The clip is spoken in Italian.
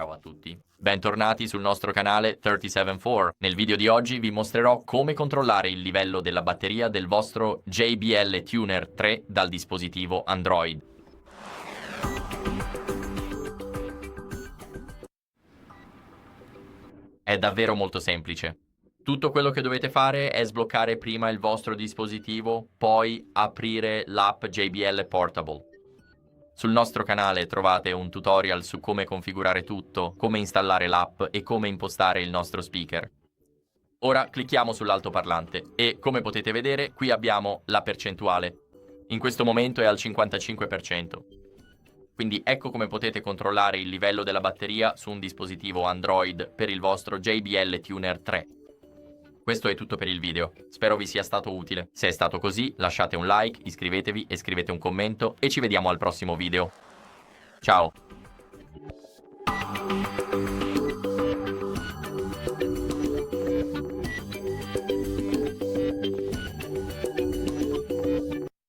Ciao a tutti. Bentornati sul nostro canale 374. Nel video di oggi vi mostrerò come controllare il livello della batteria del vostro JBL TUNER 3 dal dispositivo Android. È davvero molto semplice. Tutto quello che dovete fare è sbloccare prima il vostro dispositivo, poi aprire l'app JBL Portable. Sul nostro canale trovate un tutorial su come configurare tutto, come installare l'app e come impostare il nostro speaker. Ora clicchiamo sull'altoparlante e, come potete vedere, qui abbiamo la percentuale. In questo momento è al 55%. Quindi ecco come potete controllare il livello della batteria su un dispositivo Android per il vostro JBL TUNER 3. Questo è tutto per il video, spero vi sia stato utile. Se è stato così, lasciate un like, iscrivetevi e scrivete un commento e ci vediamo al prossimo video. Ciao!